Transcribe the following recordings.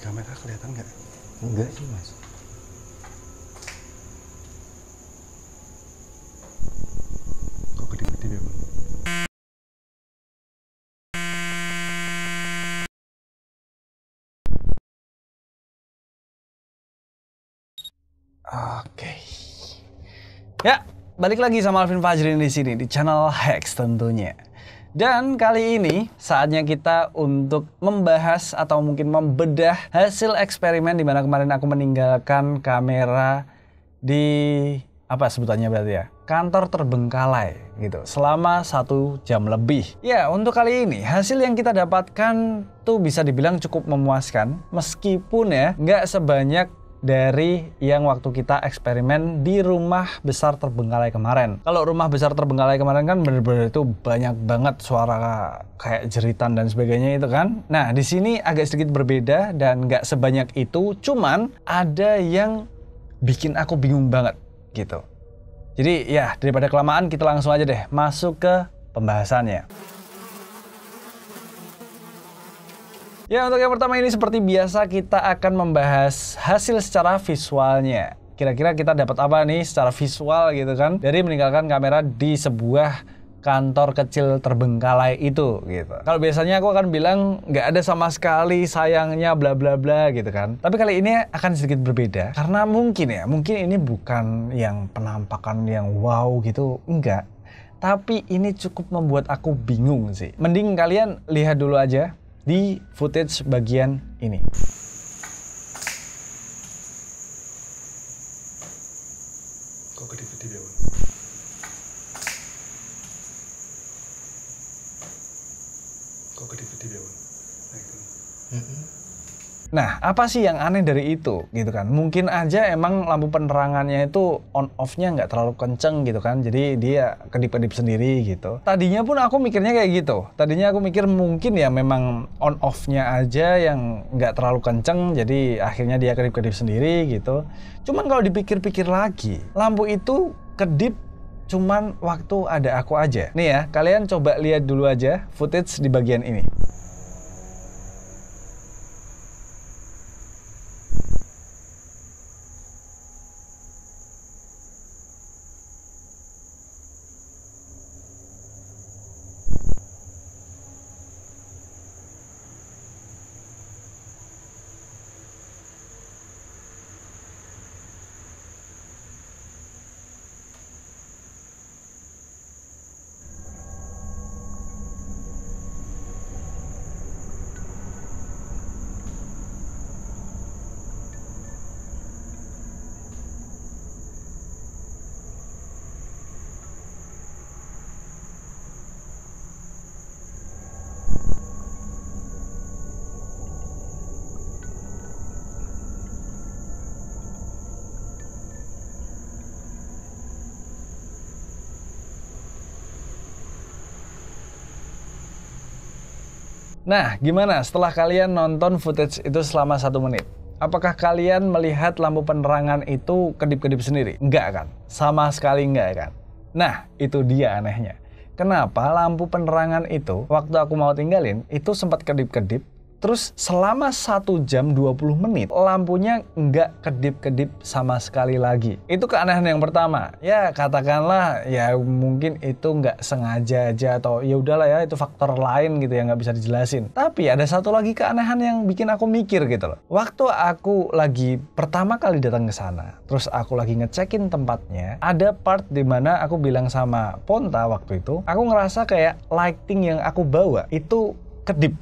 kamera kelihatan nggak? Enggak sih mas. Kok gede-gede ya bang? Oke. Ya, balik lagi sama Alvin Fajrin di sini di channel Hex tentunya. Dan kali ini saatnya kita untuk membahas atau mungkin membedah hasil eksperimen di mana kemarin aku meninggalkan kamera di apa sebutannya berarti ya, kantor terbengkalai gitu selama 1 jam lebih. Ya, untuk kali ini hasil yang kita dapatkan tuh bisa dibilang cukup memuaskan meskipun ya nggak sebanyak dari yang waktu kita eksperimen di rumah besar terbengkalai kemarin. Kalau rumah besar terbengkalai kemarin kan bener-bener itu banyak banget suara kayak jeritan dan sebagainya itu kan. Nah di sini agak sedikit berbeda dan nggak sebanyak itu, cuman ada yang bikin aku bingung banget gitu. Jadi ya daripada kelamaan kita langsung aja deh masuk ke pembahasannya. Ya, untuk yang pertama ini seperti biasa kita akan membahas hasil secara visualnya. Kira-kira kita dapat apa nih secara visual gitu kan dari meninggalkan kamera di sebuah kantor kecil terbengkalai itu gitu. Kalau biasanya aku akan bilang nggak ada sama sekali sayangnya bla bla bla gitu kan. Tapi kali ini akan sedikit berbeda karena mungkin ini bukan yang penampakan yang wow gitu, enggak. Tapi ini cukup membuat aku bingung sih. Mending kalian lihat dulu aja di footage bagian ini. Kok gede-gede ya bang? Kok gede-gede ya bang? Nah itu. Nah, apa sih yang aneh dari itu gitu kan? Mungkin aja emang lampu penerangannya itu on off-nya nggak terlalu kenceng gitu kan. Jadi dia kedip-kedip sendiri gitu. Tadinya pun aku mikirnya kayak gitu. Tadinya aku mikir mungkin ya memang on off-nya aja yang nggak terlalu kenceng. Jadi akhirnya dia kedip-kedip sendiri gitu. Cuman kalau dipikir-pikir lagi, lampu itu kedip cuman waktu ada aku aja. Nih ya, kalian coba lihat dulu aja footage di bagian ini. Nah, gimana setelah kalian nonton footage itu selama 1 menit? Apakah kalian melihat lampu penerangan itu kedip-kedip sendiri? Enggak kan? Sama sekali enggak kan? Nah, itu dia anehnya. Kenapa lampu penerangan itu, waktu aku mau tinggalin, itu sempat kedip-kedip, terus selama 1 jam 20 menit, lampunya nggak kedip-kedip sama sekali lagi. Itu keanehan yang pertama. Ya, katakanlah ya mungkin itu nggak sengaja aja atau ya udahlah ya itu faktor lain gitu yang nggak bisa dijelasin. Tapi ada satu lagi keanehan yang bikin aku mikir gitu loh. Waktu aku lagi pertama kali datang ke sana, terus aku lagi ngecekin tempatnya, ada part di mana aku bilang sama Ponta waktu itu, aku ngerasa kayak lighting yang aku bawa itu kedip.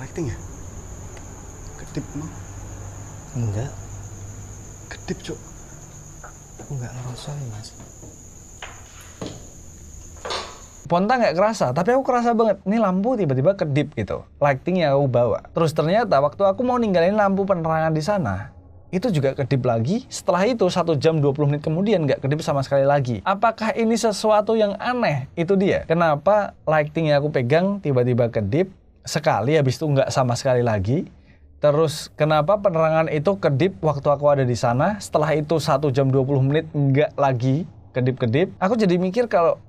Lighting ya? Kedip emang? Enggak, Kedip cok. aku nggak ngerasain mas. Ponta nggak kerasa, tapi aku kerasa banget. Ini lampu tiba-tiba kedip gitu. Lighting yang aku bawa. Terus ternyata waktu aku mau ninggalin lampu penerangan di sana, itu juga kedip lagi. Setelah itu 1 jam 20 menit kemudian nggak kedip sama sekali lagi. Apakah ini sesuatu yang aneh? Itu dia. Kenapa lighting yang aku pegang tiba-tiba kedip sekali, habis itu nggak sama sekali lagi. Terus kenapa penerangan itu kedip waktu aku ada di sana, setelah itu 1 jam 20 menit nggak lagi. kedip-kedip. Aku jadi mikir kalau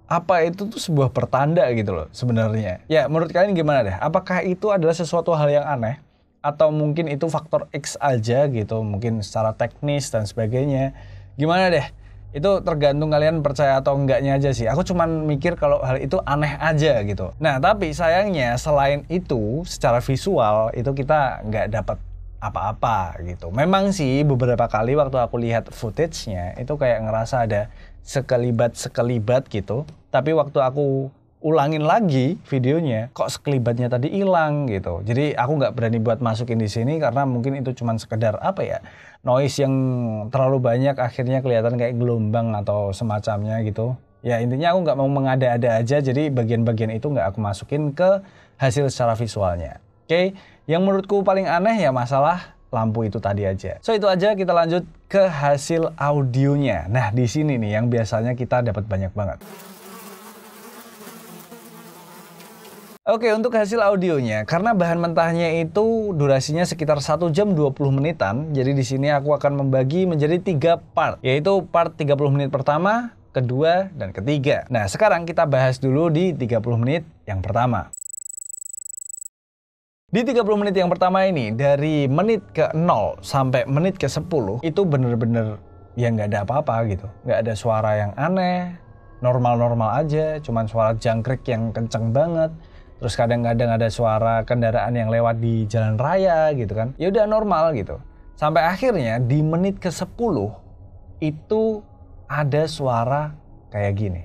apa itu tuh sebuah pertanda gitu loh sebenarnya. Ya menurut kalian gimana deh? Apakah itu adalah sesuatu hal yang aneh? Atau mungkin itu faktor X aja gitu, mungkin secara teknis dan sebagainya. Gimana deh? Itu tergantung kalian percaya atau enggaknya aja sih. Aku cuman mikir kalau hal itu aneh aja gitu. Nah tapi sayangnya selain itu secara visual itu kita nggak dapat apa-apa gitu. Memang sih beberapa kali waktu aku lihat footage-nya itu kayak ngerasa ada sekelibat gitu. Tapi waktu aku ulangin lagi videonya, kok sekelibatnya tadi hilang gitu. Jadi aku nggak berani buat masukin di sini karena mungkin itu cuman sekedar apa ya, noise yang terlalu banyak akhirnya kelihatan kayak gelombang atau semacamnya gitu. Ya intinya aku nggak mau mengada-ada aja, jadi bagian-bagian itu nggak aku masukin ke hasil secara visualnya. Oke, yang menurutku paling aneh ya masalah lampu itu tadi aja. So itu aja, kita lanjut ke hasil audionya. Nah di sini nih yang biasanya kita dapat banyak banget. Oke, untuk hasil audionya, karena bahan mentahnya itu durasinya sekitar 1 jam 20 menitan, jadi di sini aku akan membagi menjadi 3 part, yaitu part 30 menit pertama, kedua, dan ketiga. Nah, sekarang kita bahas dulu di 30 menit yang pertama. Di 30 menit yang pertama ini, dari menit ke 0 sampai menit ke 10, itu bener-bener ya nggak ada apa-apa gitu. Nggak ada suara yang aneh, normal-normal aja, cuman suara jangkrik yang kenceng banget. Terus kadang-kadang ada suara kendaraan yang lewat di jalan raya gitu kan. Ya udah normal gitu. Sampai akhirnya di menit ke 10 itu ada suara kayak gini.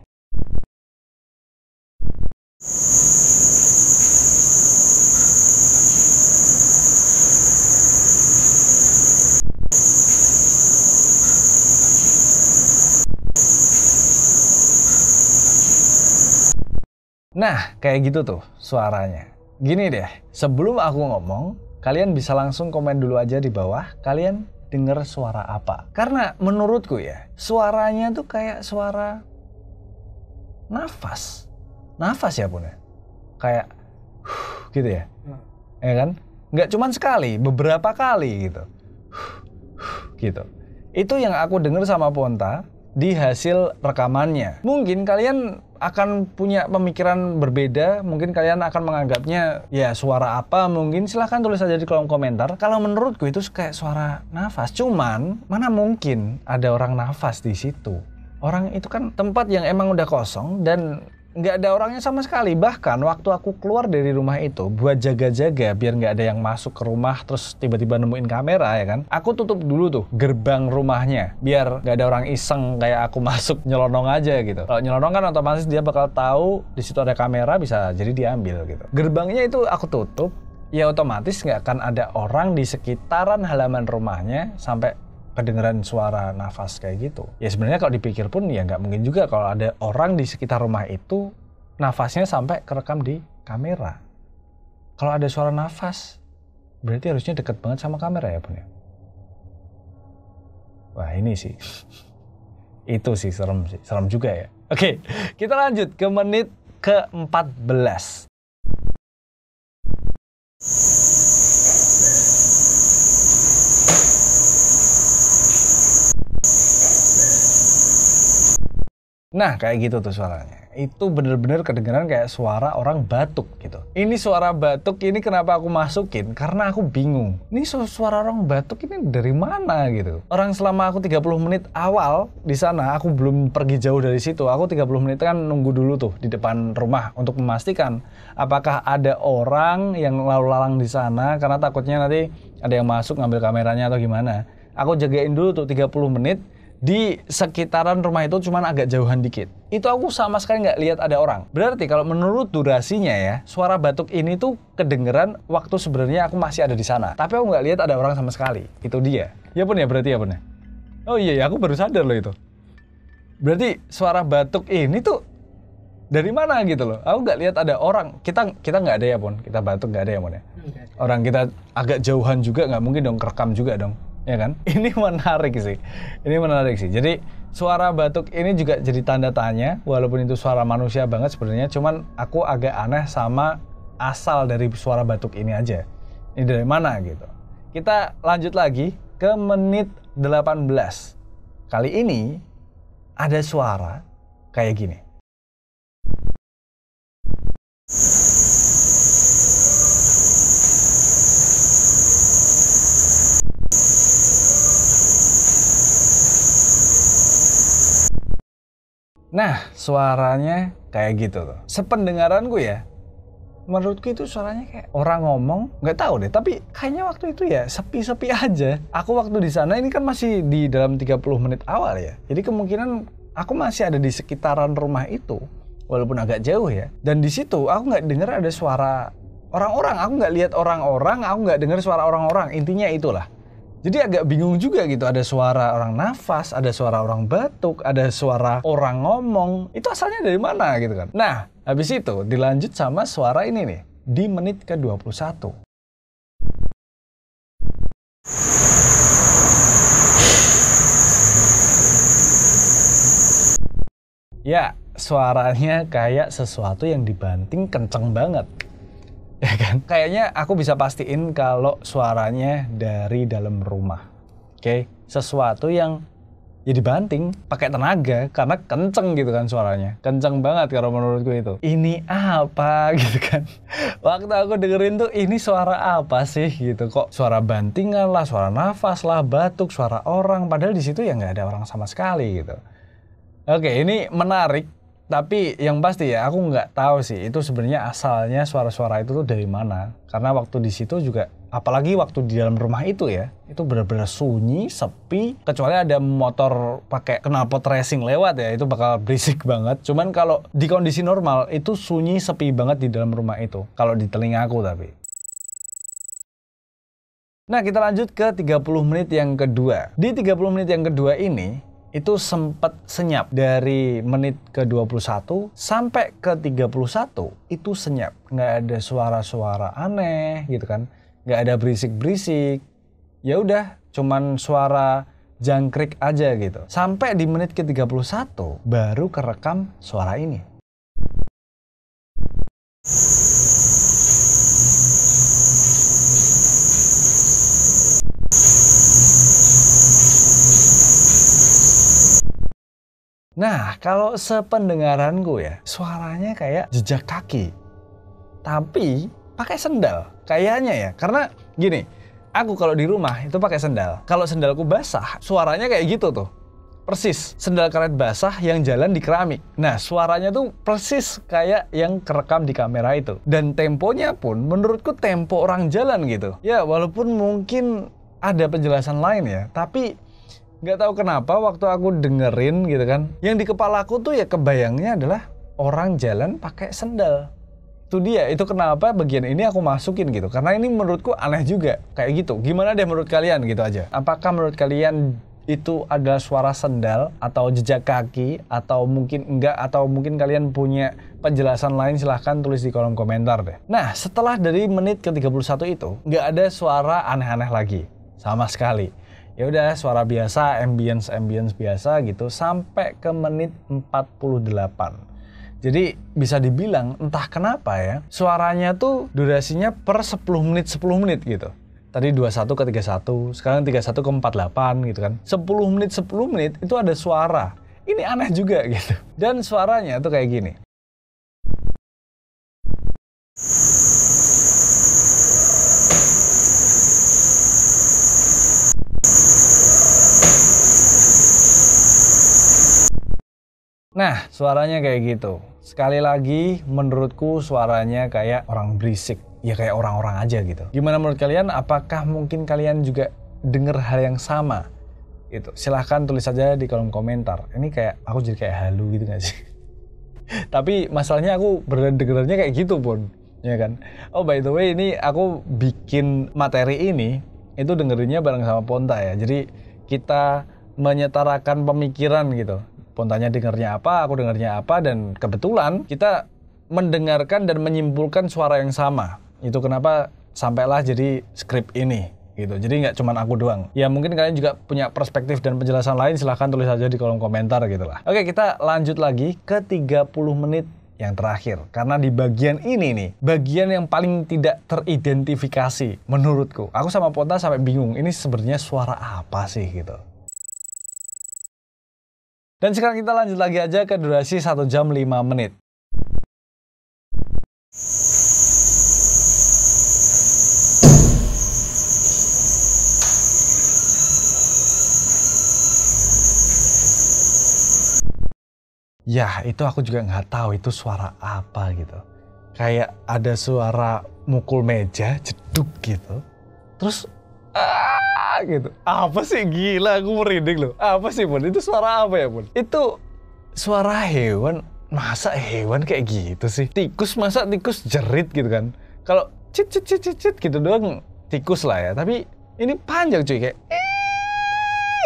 Nah, kayak gitu tuh suaranya. Gini deh, sebelum aku ngomong, kalian bisa langsung komen dulu aja di bawah, kalian denger suara apa. Karena menurutku ya, suaranya tuh kayak suara nafas. Nafas ya Bun ya? Kayak gitu ya? Ya kan? Nggak cuman sekali, beberapa kali gitu. Gitu. Itu yang aku denger sama Ponta di hasil rekamannya. Mungkin kalian akan punya pemikiran berbeda, mungkin kalian akan menganggapnya ya suara apa, mungkin silahkan tulis aja di kolom komentar. Kalau menurutku itu kayak suara nafas, cuman mana mungkin ada orang nafas di situ. Orang itu kan tempat yang emang udah kosong dan nggak ada orangnya sama sekali. Bahkan waktu aku keluar dari rumah itu buat jaga-jaga biar nggak ada yang masuk ke rumah terus tiba-tiba nemuin kamera ya kan, aku tutup dulu tuh gerbang rumahnya biar nggak ada orang iseng kayak aku masuk nyelonong aja gitu. Kalau nyelonong kan otomatis dia bakal tahu di situ ada kamera, bisa jadi diambil gitu. Gerbangnya itu aku tutup, ya otomatis nggak akan ada orang di sekitaran halaman rumahnya sampai kedengeran suara nafas kayak gitu. Ya sebenarnya kalau dipikir pun ya nggak mungkin juga kalau ada orang di sekitar rumah itu nafasnya sampai kerekam di kamera. Kalau ada suara nafas berarti harusnya deket banget sama kamera ya Bun ya. Wah ini sih itu sih serem juga ya. Oke, kita lanjut ke menit ke-14. Nah kayak gitu tuh suaranya. Itu bener-bener kedengeran kayak suara orang batuk gitu. Ini suara batuk ini kenapa aku masukin? Karena aku bingung. Ini suara orang batuk ini dari mana gitu. Orang selama aku 30 menit awal di sana, aku belum pergi jauh dari situ. Aku 30 menit kan nunggu dulu tuh di depan rumah untuk memastikan apakah ada orang yang lalu lalang di sana, karena takutnya nanti ada yang masuk ngambil kameranya atau gimana. Aku jagain dulu tuh 30 menit. Di sekitaran rumah itu cuman agak jauhan dikit. Itu aku sama sekali nggak lihat ada orang. Berarti kalau menurut durasinya ya, suara batuk ini tuh kedengeran waktu sebenarnya aku masih ada di sana. Tapi aku nggak lihat ada orang sama sekali. Itu dia. Ya Bun ya berarti ya Bun ya. Oh iya ya, aku baru sadar loh itu. Berarti suara batuk ini tuh dari mana gitu loh. Aku nggak lihat ada orang. Kita nggak ada ya Bun. Kita batuk nggak ada ya Bun ya. Orang kita agak jauhan juga nggak mungkin dong kerekam juga dong. Ya kan? Ini menarik sih. Ini menarik sih. Jadi suara batuk ini juga jadi tanda tanya, walaupun itu suara manusia banget sebenarnya, cuman aku agak aneh sama asal dari suara batuk ini aja. Ini dari mana gitu. Kita lanjut lagi ke menit 18. Kali ini ada suara kayak gini. Nah, suaranya kayak gitu tuh. Sependengaranku ya, menurutku itu suaranya kayak orang ngomong, nggak tahu deh. Tapi kayaknya waktu itu ya sepi-sepi aja. Aku waktu di sana ini kan masih di dalam 30 menit awal ya. Jadi kemungkinan aku masih ada di sekitaran rumah itu, walaupun agak jauh ya. Dan di situ aku nggak dengar ada suara orang-orang. Aku nggak lihat orang-orang, aku nggak dengar suara orang-orang. Intinya itulah. Jadi agak bingung juga gitu, ada suara orang nafas, ada suara orang batuk, ada suara orang ngomong. Itu asalnya dari mana gitu kan. Nah, habis itu dilanjut sama suara ini nih, di menit ke-21. Ya, suaranya kayak sesuatu yang dibanting kenceng banget. Ya kan? Kayaknya aku bisa pastiin kalau suaranya dari dalam rumah. Oke, sesuatu yang ya dibanting pakai tenaga karena kenceng gitu kan suaranya. Kenceng banget kalau menurutku itu. Ini apa gitu kan. Waktu aku dengerin tuh ini suara apa sih gitu. Kok suara bantingan lah, suara nafas lah, batuk, suara orang. Padahal di situ ya nggak ada orang sama sekali gitu. Oke, ini menarik. Tapi yang pasti ya aku nggak tahu sih itu sebenarnya asalnya suara-suara itu tuh dari mana. Karena waktu di situ juga, apalagi waktu di dalam rumah itu ya, itu benar-benar sunyi, sepi. Kecuali ada motor pakai knalpot racing lewat ya, itu bakal berisik banget. Cuman kalau di kondisi normal itu sunyi, sepi banget di dalam rumah itu. Kalau di telingaku tapi. Nah, kita lanjut ke 30 menit yang kedua. Di 30 menit yang kedua ini itu sempat senyap. Dari menit ke-21 sampai ke 31 itu senyap. Nggak ada suara-suara aneh gitu kan. Nggak ada berisik-berisik. Ya udah, cuman suara jangkrik aja gitu. Sampai di menit ke-31 baru kerekam suara ini. Nah, kalau sependengaranku ya, suaranya kayak jejak kaki. Tapi pakai sendal. Kayaknya ya, karena gini, aku kalau di rumah itu pakai sendal. Kalau sendalku basah, suaranya kayak gitu tuh. Persis, sendal karet basah yang jalan di keramik. Nah, suaranya tuh persis kayak yang kerekam di kamera itu. Dan temponya pun menurutku tempo orang jalan gitu. Ya, walaupun mungkin ada penjelasan lain ya, tapi nggak tahu kenapa waktu aku dengerin gitu kan, yang di kepalaku tuh ya kebayangnya adalah orang jalan pakai sendal. Itu dia, itu kenapa bagian ini aku masukin gitu. Karena ini menurutku aneh juga, kayak gitu. Gimana deh menurut kalian gitu aja. Apakah menurut kalian itu adalah suara sendal atau jejak kaki, atau mungkin enggak, atau mungkin kalian punya penjelasan lain, silahkan tulis di kolom komentar deh. Nah, setelah dari menit ke-31 itu, nggak ada suara aneh-aneh lagi, sama sekali. Ya udah, suara biasa, ambience biasa gitu sampai ke menit 48. Jadi bisa dibilang entah kenapa ya, suaranya tuh durasinya per 10 menit gitu. Tadi 21 ke 31, sekarang 31 ke 48 gitu kan. 10 menit itu ada suara. Ini aneh juga gitu. Dan suaranya tuh kayak gini. Nah, suaranya kayak gitu. Sekali lagi, menurutku suaranya kayak orang berisik. Ya kayak orang-orang aja gitu. Gimana menurut kalian? Apakah mungkin kalian juga denger hal yang sama? Gitu. Silahkan tulis saja di kolom komentar. Ini kayak, aku jadi kayak halu gitu gak sih? Tapi masalahnya aku dengernya kayak gitu pun. Ya kan? Oh, by the way, ini aku bikin materi ini, itu dengerinnya bareng sama Ponta ya. Jadi kita menyetarakan pemikiran gitu. Pontanya dengarnya apa, aku dengarnya apa, dan kebetulan kita mendengarkan dan menyimpulkan suara yang sama. Itu kenapa sampailah jadi skrip ini gitu. Jadi nggak cuma aku doang. Ya mungkin kalian juga punya perspektif dan penjelasan lain, silahkan tulis aja di kolom komentar gitu lah. Oke, kita lanjut lagi ke 30 menit yang terakhir. Karena di bagian ini nih, bagian yang paling tidak teridentifikasi menurutku. Aku sama Ponta sampai bingung, ini sebenarnya suara apa sih gitu. Dan sekarang kita lanjut lagi aja ke durasi 1 jam 5 menit. Ya, itu aku juga nggak tahu itu suara apa gitu. Kayak ada suara mukul meja, jeduk gitu. Terus, gitu. Apa sih, gila, aku merinding loh. Apa sih, Bun? Itu suara apa ya, Bun? Itu suara hewan. Masa hewan kayak gitu sih? Tikus, masa tikus jerit gitu kan? Kalau cit gitu doang tikus lah ya. Tapi ini panjang cuy, kayak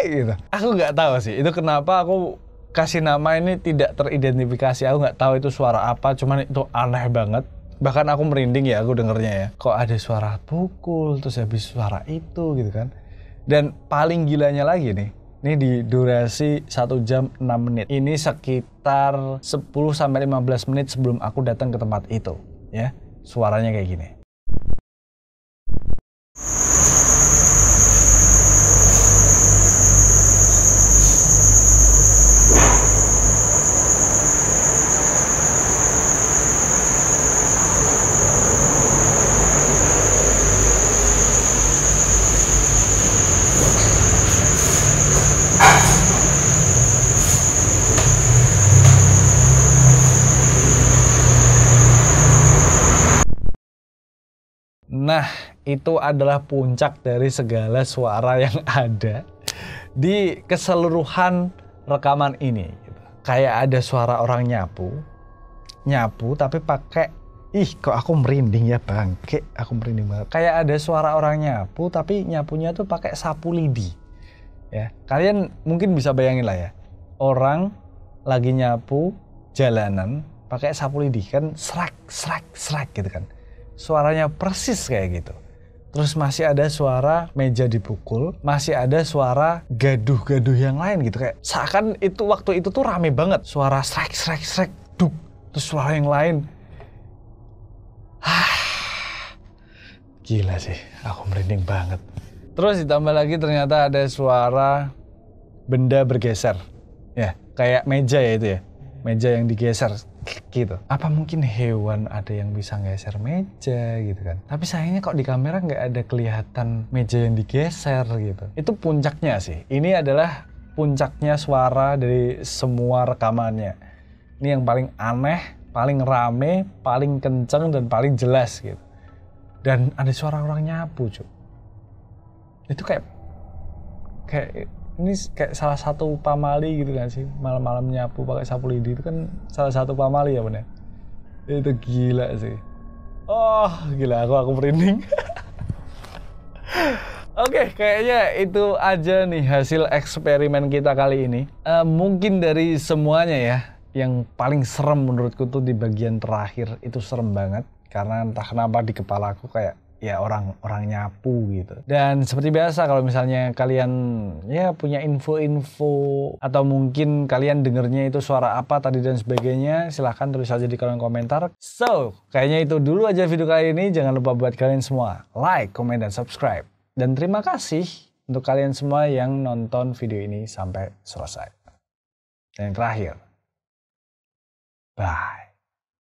gitu. Aku nggak tahu sih, itu kenapa aku kasih nama ini tidak teridentifikasi. Aku nggak tahu itu suara apa, cuman itu aneh banget. Bahkan aku merinding ya aku dengernya ya. Kok ada suara pukul, terus habis suara itu gitu kan. Dan paling gilanya lagi nih, ini di durasi 1 jam 6 menit. Ini sekitar 10-15 menit sebelum aku datang ke tempat itu. Ya, suaranya kayak gini. Nah, itu adalah puncak dari segala suara yang ada di keseluruhan rekaman ini. Kayak ada suara orang nyapu tapi pakai, kok aku merinding ya bangke, aku merinding banget. Kayak ada suara orang nyapu tapi nyapunya tuh pakai sapu lidi. Ya, kalian mungkin bisa bayangin lah ya, orang lagi nyapu jalanan pakai sapu lidi kan, srak gitu kan. Suaranya persis kayak gitu. Terus masih ada suara meja dipukul, masih ada suara gaduh-gaduh yang lain gitu, kayak seakan itu waktu itu tuh rame banget. Suara srek duk, terus suara yang lain. Gila sih, aku merinding banget. Terus ditambah lagi ternyata ada suara benda bergeser. Ya, kayak meja ya itu ya. Meja yang digeser gitu. Apa mungkin hewan ada yang bisa geser meja gitu kan. Tapi sayangnya kok di kamera nggak ada kelihatan meja yang digeser gitu. Itu puncaknya sih. Ini adalah puncaknya suara dari semua rekamannya. Ini yang paling aneh, paling rame, paling kenceng dan paling jelas gitu. Dan ada suara orang nyapu cuy. Itu kayak ini kayak salah satu pamali gitu kan sih, malam-malam nyapu pakai sapu lidi itu kan salah satu pamali ya bener. Itu gila sih. Oh gila, aku merinding. Oke, kayaknya itu aja nih hasil eksperimen kita kali ini. Mungkin dari semuanya ya, yang paling serem menurutku tuh di bagian terakhir itu serem banget. Karena entah kenapa di kepala aku kayak ya orang nyapu gitu. Dan seperti biasa kalau misalnya kalian ya punya info-info atau mungkin kalian dengernya itu suara apa tadi dan sebagainya, silahkan tulis aja di kolom komentar. So, kayaknya itu dulu aja video kali ini. Jangan lupa buat kalian semua like, comment, dan subscribe. Dan terima kasih untuk kalian semua yang nonton video ini sampai selesai. Dan yang terakhir, bye.